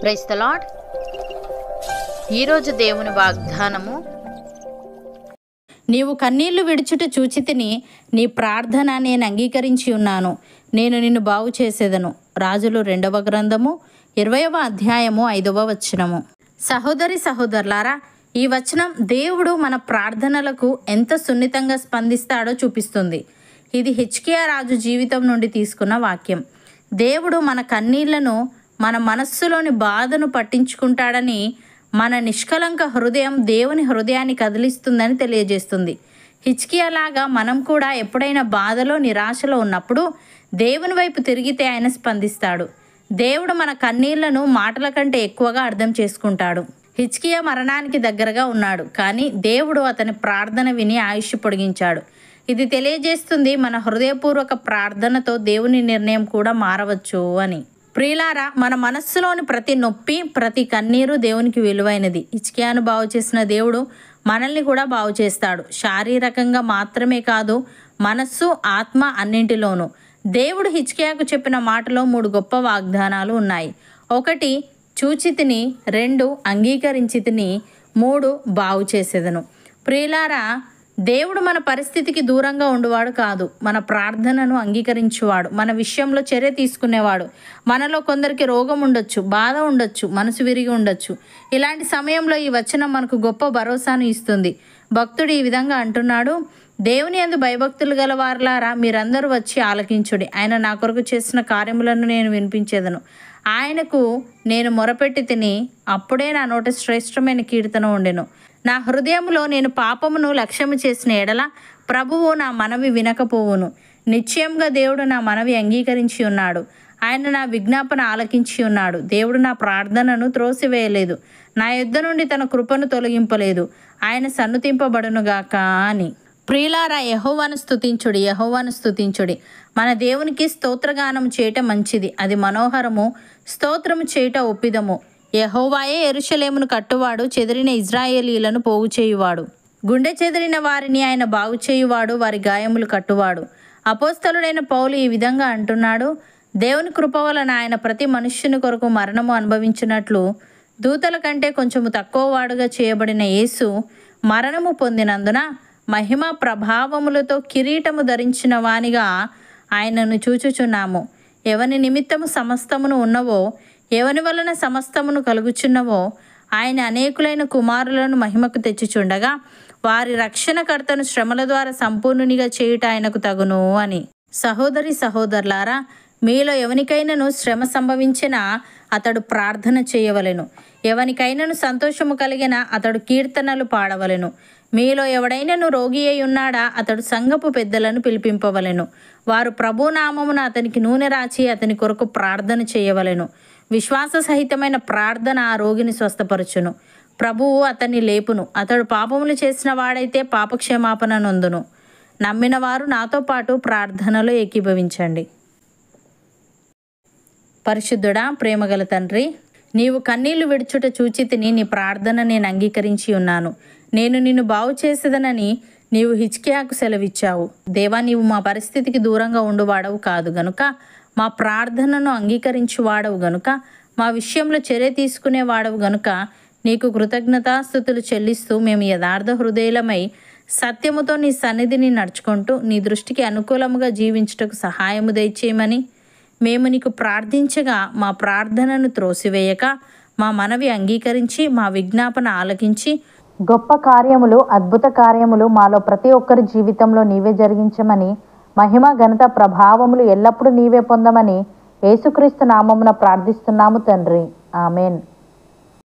Praise the lord. ఈరోజు దేవుని వాగ్దానము, నీవు కన్నీళ్లు విడుచుట చూచితిని, నీ ప్రార్థన నేను అంగీకరించి ఉన్నాను, నేను నిన్ను బాగు చేసేదను. రాజులు 2వ గ్రంథము 20వ అధ్యాయము 5వ వచనము. సహోదరి సహోదరులారా, ఈ వచనం దేవుడు మన ప్రార్థనలకు ఎంత సున్నితంగా స్పందిస్తాడో చూపిస్తుంది. ఇది హిజ్కియా రాజు జీవితం నుండి తీసుకున్న వాక్యం. దేవుడు మన కన్నీళ్లను, మన మనస్సులోని బాధను పట్టించుకుంటాడని, మన నిష్కలంక హృదయం దేవుని హృదయాన్ని కదిలిస్తుందని తెలియజేస్తుంది. హిజ్కియాలాగా మనం కూడా ఎప్పుడైనా బాధలో, నిరాశలో ఉన్నప్పుడు దేవుని వైపు తిరిగితే ఆయన స్పందిస్తాడు. దేవుడు మన కన్నీళ్లను మాటల కంటే ఎక్కువగా అర్థం చేసుకుంటాడు. హిజ్కియా మరణానికి దగ్గరగా ఉన్నాడు, కానీ దేవుడు అతని ప్రార్థన విని ఆయుష్ పొడిగించాడు. ఇది తెలియజేస్తుంది మన హృదయపూర్వక ప్రార్థనతో దేవుని నిర్ణయం కూడా మారవచ్చు అని. ప్రియులారా, మన మనస్సులోని ప్రతి నొప్పి, ప్రతి కన్నీరు దేవునికి విలువైనది. హిజ్కియాను బాగు చేసిన దేవుడు మనల్ని కూడా బాగు చేస్తాడు. శారీరకంగా మాత్రమే కాదు, మనస్సు, ఆత్మ అన్నింటిలోనూ. దేవుడు హిజ్కియాకు చెప్పిన మాటలో 3 గొప్ప వాగ్దానాలు ఉన్నాయి. 1 చూచితిని, 2 అంగీకరించితిని, 3 బాగు చేసేదను. ప్రియులారా, దేవుడు మన పరిస్థితికి దూరంగా ఉండువాడు కాదు, మన ప్రార్థనను అంగీకరించువాడు, మన విషయంలో చర్య తీసుకునేవాడు. మనలో కొందరికి రోగం ఉండొచ్చు, బాధ ఉండొచ్చు, మనసు విరిగి ఉండొచ్చు. ఇలాంటి సమయంలో ఈ వచనం మనకు గొప్ప భరోసాను ఇస్తుంది. భక్తుడు ఈ విధంగా అంటున్నాడు, దేవుని యందు భయభక్తులు గల వారులారా, మీరందరూ వచ్చి ఆలకించుడి. ఆయన నా కొరకు చేసిన కార్యములను నేను వినిపించేదను. ఆయనకు నేను మొరపెట్టి తిని, అప్పుడే నా నోట శ్రేష్టమైన కీర్తన ఉండెను. నా హృదయంలో నేను పాపమును లక్ష్యము చేసిన ఎడల ప్రభువు నా మనవి వినకపోవును. నిశ్చయంగా దేవుడు నా మనవి అంగీకరించి ఉన్నాడు. ఆయన నా విజ్ఞాపన ఆలకించి ఉన్నాడు. దేవుడు నా ప్రార్థనను త్రోసివేయలేదు, నా యుద్ధ నుండి తన కృపను తొలగింపలేదు. ఆయన సన్నుతింపబడునుగాక అని. ప్రియులారా, యెహోవాను స్తుతించుడి, యెహోవాను స్తుతించుడి. మన దేవునికి స్తోత్రగానం చేయటం మంచిది, అది మనోహరము. స్తోత్రము చేయట ఒప్పిదము. యెహోవాయే యెరూషలేమును కట్టువాడు, చెదిరిన ఇజ్రాయేలీలను పోగు చేయువాడు. గుండె చెదిరిన వారిని ఆయన బాగు చేయువాడు, వారి గాయములు కట్టువాడు. అపోస్తలుడైన పౌలు ఈ విధంగా అంటున్నాడు, దేవుని కృప వలన ఆయన ప్రతి మనుష్యుని కొరకు మరణము అనుభవించినట్లు దూతల కంటే కొంచెము తక్కువ వాడుగా చేయబడిన యేసు మరణము పొందినందున మహిమ ప్రభావములతో కిరీటము ధరించిన వానిగా ఆయనను చూచుచున్నాము. ఎవని నిమిత్తము సమస్తమును ఉన్నవో, ఎవని వలన సమస్తమును కలుగుచున్నవో, ఆయన అనేకులైన కుమారులను మహిమకు తెచ్చుచుండగా వారి రక్షణకర్తను శ్రమల ద్వారా సంపూర్ణునిగా చేయుట ఆయనకు తగును అని. సహోదరి సహోదరులారా, మీలో ఎవనికైనాను శ్రమ సంభవించినా అతడు ప్రార్థన చేయవలెను. ఎవనికైనాను సంతోషము కలిగిన అతడు కీర్తనలు పాడవలెను. మీలో ఎవడైనాను రోగి అయి ఉన్నాడా, అతడు సంఘపు పెద్దలను పిలిపింపవలెను. వారు ప్రభునామమున అతనికి నూనె రాచి అతని కొరకు ప్రార్థన చేయవలెను. విశ్వాస సహితమైన ప్రార్థన ఆ రోగిని స్వస్థపరచును. ప్రభువు అతన్ని లేపును. అతడు పాపములు చేసిన వాడైతే పాపక్షమాపణ నొందును. నమ్మిన వారు నాతో పాటు ప్రార్థనలో ఏకీభవించండి. పరిశుద్ధుడా, ప్రేమగల తండ్రి, నీవు కన్నీళ్లు విడుచుట చూచితిని, నీ ప్రార్థన నేను అంగీకరించి ఉన్నాను, నేను నిన్ను బాగు చేసేదనని నీవు హిజ్కియాకు సెలవిచ్చావు. దేవా, నీవు మా పరిస్థితికి దూరంగా ఉండువాడవు కాదు గనుక, మా ప్రార్థనను అంగీకరించువాడవు గనుక, మా విషయంలో చర్య తీసుకునేవాడవు గనుక నీకు కృతజ్ఞతాస్తుతులు చెల్లిస్తూ మేము యథార్థ హృదయులమై సత్యముతో నీ సన్నిధిని నడుచుకుంటూ నీ దృష్టికి అనుకూలముగా జీవించుటకు సహాయము దయచేయమని మేము నీకు ప్రార్థించగా, మా ప్రార్థనను త్రోసివేయక మా మనవి అంగీకరించి మా విజ్ఞాపన ఆలకించి గొప్ప కార్యములు, అద్భుత కార్యములు మాలో ప్రతి ఒక్కరి జీవితంలో నీవే జరిగించమని, మహిమ, ఘనత, ప్రభావములు ఎల్లప్పుడూ నీవే పొందమని యేసుక్రీస్తు నామమున ప్రార్థిస్తున్నాము తండ్రి. ఆమెన్.